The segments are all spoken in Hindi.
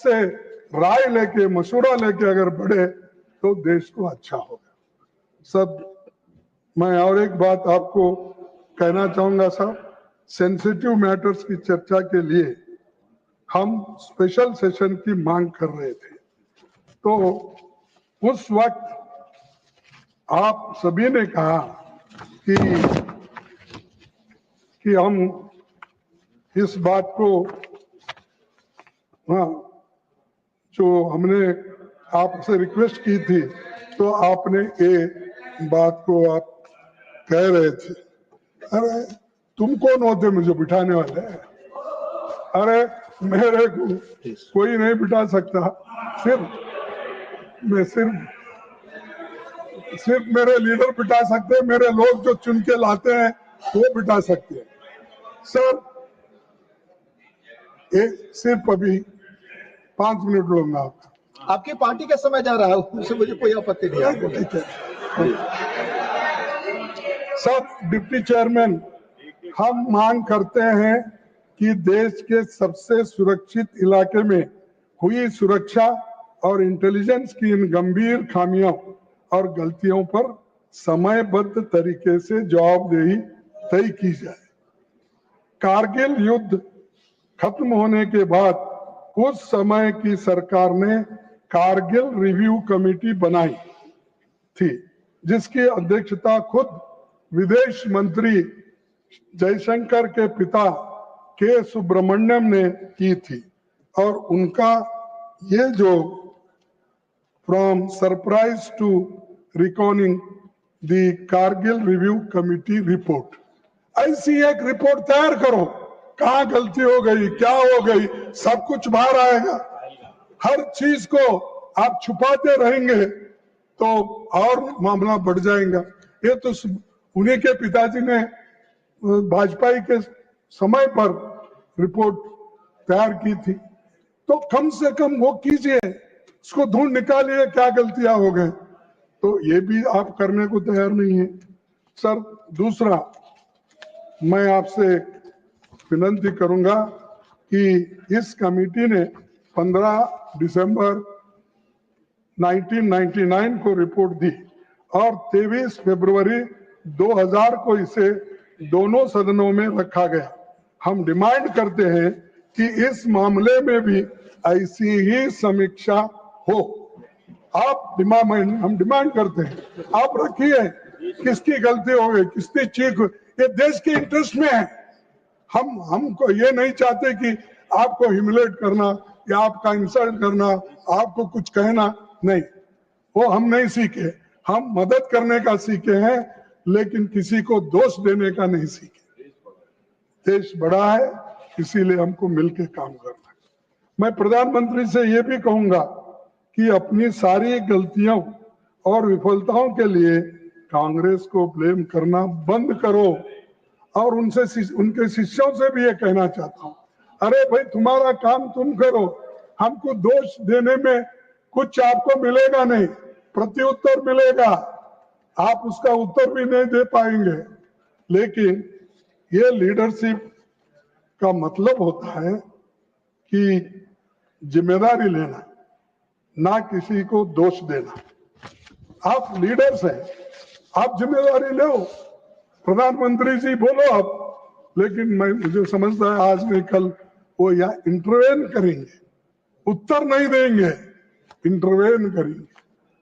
सबसे राय लेके, मशवरा लेके अगर बढ़े तो देश को अच्छा होगा। सब मैं और एक बात आपको कहना चाहूंगा साहब, सेंसिटिव मैटर्स की चर्चा के लिए हम स्पेशल सेशन की मांग कर रहे थे, तो उस वक्त आप सभी ने कहा कि हम इस बात को, हाँ, जो हमने आपसे रिक्वेस्ट की थी, तो आपने ये बात को आप कह रहे थे, अरे तुम कौन होते मुझे बिठाने वाले? अरे मेरे को कोई नहीं बिठा सकता, सिर्फ मेरे लीडर बिठा सकते हैं, मेरे लोग जो चुन के लाते हैं वो बिठा सकते हैं। सर सिर्फ अभी 5 मिनट लूंगा आपका। आपकी पार्टी का समय जा रहा है, उससे मुझे कोई आपत्ति नहीं है। ठीक है सर। डिप्टी चेयरमैन, हम मांग करते हैं कि देश के सबसे सुरक्षित इलाके में हुई सुरक्षा और इंटेलिजेंस की इन गंभीर खामियों और गलतियों पर समयबद्ध तरीके से जवाबदेही तय की जाए। कारगिल युद्ध खत्म होने के बाद उस समय की सरकार ने कारगिल रिव्यू कमेटी बनाई थी, जिसकी अध्यक्षता खुद विदेश मंत्री जयशंकर के पिता के सुब्रमण्यम ने की थी। और उनका ये जो from surprise to recording the Kargil review committee report, ऐसी एक रिपोर्ट तैयार करो, कहाँ गलती हो गई, क्या हो गई, सब कुछ बाहर आएगा। हर चीज को आप छुपाते रहेंगे तो और मामला बढ़ जाएगा। ये तो उन्हीं के पिताजी ने वाजपेयी के समय पर रिपोर्ट तैयार की थी, तो कम से कम वो कीजिए, उसको ढूंढ निकालिए क्या गलतियां हो गए। तो ये भी आप करने को तैयार नहीं है सर। दूसरा, मैं आपसे विनती करूंगा कि इस कमेटी ने 15 दिसंबर 1999 को रिपोर्ट दी और 23 फरवरी 2000 को इसे दोनों सदनों में रखा गया। हम डिमांड करते हैं कि इस मामले में भी ऐसी ही समीक्षा हो। हम डिमांड करते हैं, आप रखिए, किसकी गलती हो गई, किसकी चीख, ये देश के इंटरेस्ट में है। हमको ये नहीं चाहते कि आपको ह्यूमिलेट करना या आपका इंसल्ट करना, आपको कुछ कहना, नहीं, वो हम नहीं सीखे। हम मदद करने का सीखे हैं, लेकिन किसी को दोष देने का नहीं सीखे। देश बड़ा है, इसीलिए हमको मिलकर काम करना है। मैं प्रधानमंत्री से ये भी कहूंगा कि अपनी सारी गलतियों और विफलताओं के लिए कांग्रेस को ब्लेम करना बंद करो। और उनके शिष्यों से भी ये कहना चाहता हूं, अरे भाई तुम्हारा काम तुम करो, हमको दोष देने में कुछ आपको मिलेगा नहीं, प्रत्युत्तर मिलेगा, आप उसका उत्तर भी नहीं दे पाएंगे। लेकिन ये लीडरशिप का मतलब होता है कि जिम्मेदारी लेना, ना किसी को दोष देना। आप लीडर्स हैं, आप जिम्मेदारी लो, प्रधानमंत्री जी बोलो आप, लेकिन मुझे समझता है आज नहीं कल वो यहाँ इंटरवेन करेंगे, उत्तर नहीं देंगे, इंटरवेन करेंगे,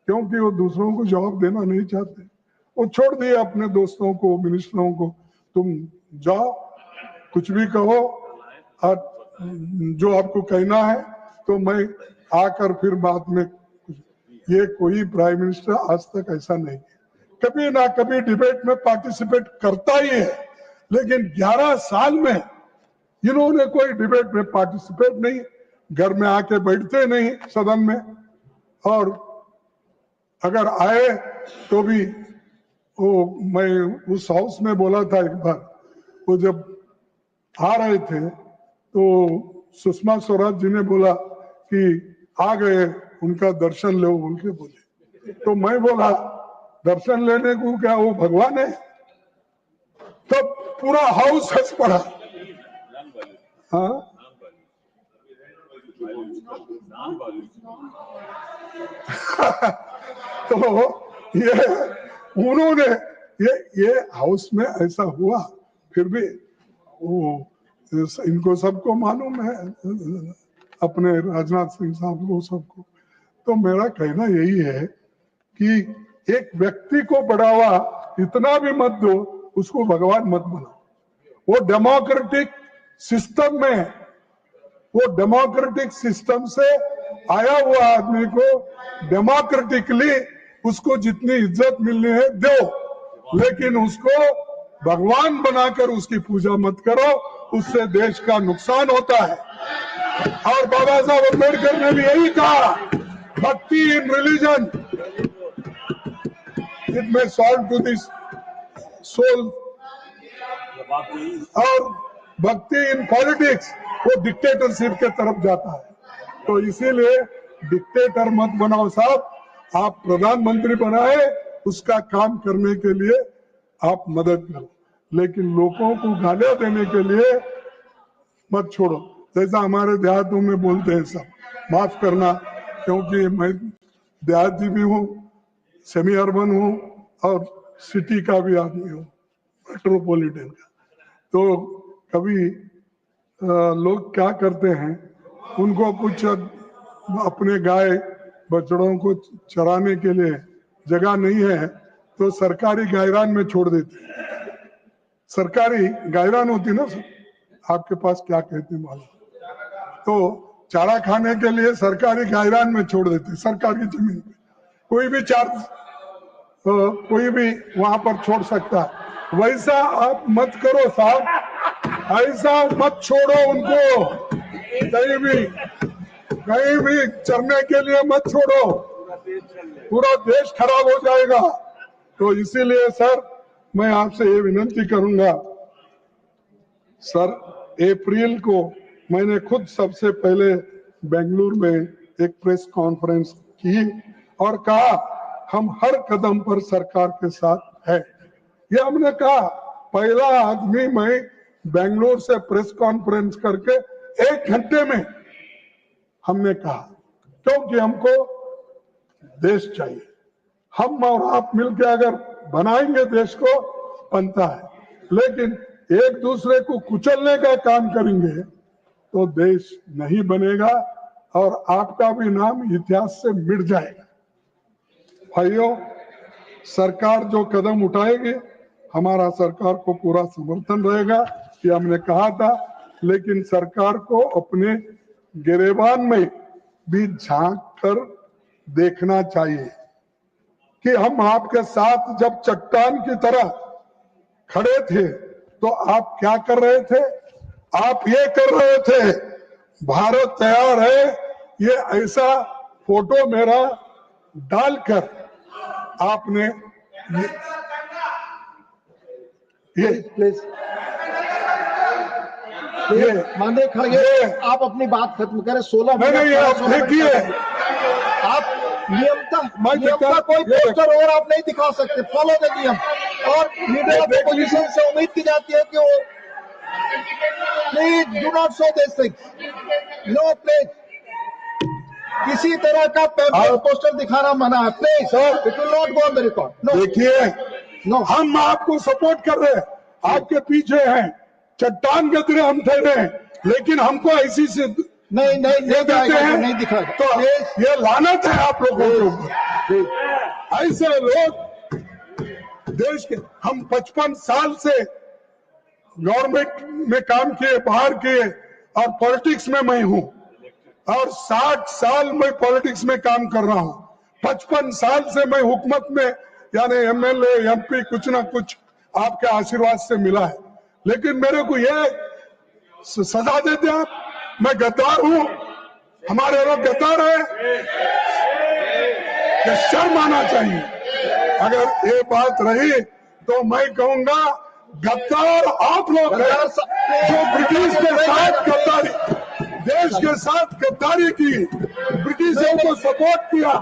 क्योंकि वो दूसरों को जवाब देना नहीं चाहते। वो छोड़ दिए अपने दोस्तों को, मिनिस्टरों को, तुम जाओ कुछ भी कहो, और जो आपको कहना है तो मैं आकर फिर बाद में। ये कोई प्राइम मिनिस्टर आज तक ऐसा नहीं, कभी ना कभी डिबेट में पार्टिसिपेट करता ही है, लेकिन 11 साल में इन्होंने कोई डिबेट में पार्टिसिपेट नहीं, घर में आके बैठते नहीं सदन में, और अगर आए तो भी वो, मैं उस हाउस में बोला था एक बार, वो जब आ रहे थे तो सुषमा स्वराज जी ने बोला कि आ गए, उनका दर्शन लो, उनके बोले, तो मैं बोला दर्शन लेने को क्या वो भगवान है? तो पूरा हाउस हंस पड़ा। हाँ, तो ये उन्होंने ये हाउस में ऐसा हुआ, फिर भी वो इनको सबको मालूम है, अपने राजनाथ सिंह साहब को सबको। तो मेरा कहना यही है कि एक व्यक्ति को बढ़ावा इतना भी मत दो, उसको भगवान मत बनाओ। वो डेमोक्रेटिक सिस्टम में, वो डेमोक्रेटिक सिस्टम से आया हुआ आदमी को डेमोक्रेटिकली उसको जितनी इज्जत मिलनी है दो, लेकिन उसको भगवान बनाकर उसकी पूजा मत करो, उससे देश का नुकसान होता है। और बाबा साहब अम्बेडकर ने भी यही कहा, भक्ति इन रिलीजन इट में सॉल्व टू दिस सोल, और भक्ति इन पॉलिटिक्स वो डिक्टेटरशिप के तरफ जाता है। तो इसीलिए डिक्टेटर मत बनाओ साहब, आप प्रधानमंत्री बनाए, उसका काम करने के लिए आप मदद करो, लेकिन लोगों को गालियां देने के लिए मत छोड़ो। जैसा हमारे देहातों में बोलते हैं सब, माफ करना, क्योंकि मैं देहाती भी हूँ, सेमी अर्बन हूँ और सिटी का भी आदमी हूँ, मेट्रोपॉलिटन का। तो कभी लोग क्या करते हैं, उनको कुछ अपने गाय बछड़ों को चराने के लिए जगह नहीं है तो सरकारी गायरान में छोड़ देते हैं। सरकारी गायरान होती ना, आपके पास क्या कहते हैं मालूम, तो चारा खाने के लिए सरकारी गायरान में छोड़ देते, सरकारी जमीन पे कोई भी कोई भी वहां पर छोड़ सकता है। वैसा आप मत करो साहब, ऐसा मत छोड़ो उनको, कहीं भी चरने के लिए मत छोड़ो, पूरा देश खराब हो जाएगा। तो इसीलिए सर मैं आपसे ये विनती करूंगा सर, अप्रैल को मैंने खुद सबसे पहले बेंगलुरु में एक प्रेस कॉन्फ्रेंस की और कहा हम हर कदम पर सरकार के साथ है। ये हमने कहा, पहला आदमी मैं बेंगलुरु से प्रेस कॉन्फ्रेंस करके 1 घंटे में हमने कहा, क्योंकि हमको देश चाहिए। हम और आप मिलकर अगर बनाएंगे देश को बनता है, लेकिन एक दूसरे को कुचलने का काम करेंगे तो देश नहीं बनेगा और आपका भी नाम इतिहास से मिट जाएगा। भाइयों, सरकार जो कदम उठाएगी हमारा सरकार को पूरा समर्थन रहेगा, ये हमने कहा था, लेकिन सरकार को अपने गिरेबान में भी झांक कर देखना चाहिए कि हम आपके साथ जब चट्टान की तरह खड़े थे तो आप क्या कर रहे थे, आप ये कर रहे थे भारत तैयार है, ये ऐसा फोटो मेरा डालकर आपने प्लीज माननीय खड़गे, आप अपनी बात खत्म करें। 16 मिनट देखिए, आप नियम का कोई पोस्टर और आप नहीं दिखा सकते, फॉलो द नियम। और लीडर ऑफ अपोजिशन से उम्मीद की जाती है कि वो please do not show this things, no please, किसी तरह का पेपर पोस्टर दिखाना मना है, please sir, it will not go on the record. देखिए, नो, हम आपको सपोर्ट कर रहे हैं, आपके पीछे हैं, चट्टान के तरह हम ठहरे हैं, लेकिन हमको ऐसी से नहीं देते हैं, नहीं दिखा तो ये लानत है आप लोगों को। ऐसे लोग देश के, हम 55 साल से गवर्नमेंट में काम किए, बाहर किए, और पॉलिटिक्स में मैं हूं, और 60 साल मैं पॉलिटिक्स में काम कर रहा हूं। 55 साल से मैं हुकूमत में, यानी एमएलए एमपी कुछ ना कुछ आपके आशीर्वाद से मिला है, लेकिन मेरे को ये सजा देते आप, मैं गद्दार हूं, हमारे लोग गद्दार है, ये शर्म आना चाहिए। अगर ये बात रही तो मैं कहूंगा गद्दार आप लोग हैं, जो ब्रिटिश के साथ गद्दारी, देश के साथ गद्दारी की, ब्रिटिशों को सपोर्ट किया,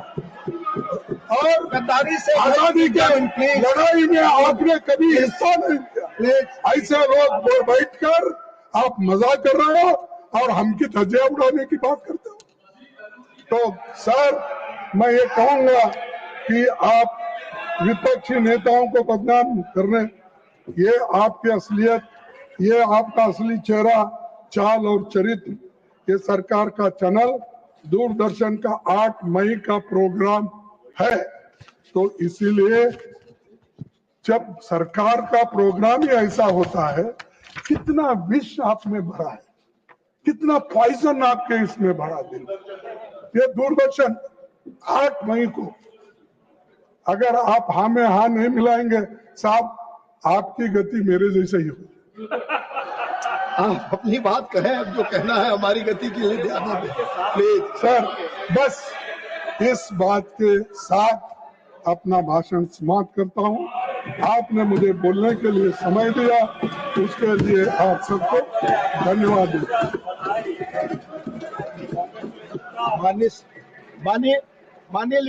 और गद्दारी से आजादी की लड़ाई में आपने कभी हिस्सा नहीं किया। ऐसे लोग बैठकर आप मजाक कर रहे हो और हम की धज्जियां उड़ाने की बात करते हो। तो सर मैं ये कहूंगा कि आप विपक्षी नेताओं को बदनाम करने, ये आपकी असलियत, ये आपका असली चेहरा, चाल और चरित्र, ये सरकार का चैनल दूरदर्शन का 8 मई का प्रोग्राम है। तो इसीलिए जब सरकार का प्रोग्राम ही ऐसा होता है, कितना विष आप में भरा है, कितना पॉइजन आपके इसमें भरा दिल। ये दूरदर्शन 8 मई को अगर आप हाँ में हाँ नहीं मिलाएंगे साहब, आपकी गति मेरे जैसे ही हो। आप अपनी बात कहें, अब जो कहना है हमारी गति के लिए ध्यान दें प्लीज। सर बस इस बात के साथ अपना भाषण समाप्त करता हूं। आपने मुझे बोलने के लिए समय दिया, उसके लिए आप सबको धन्यवाद देता हूं। माननीय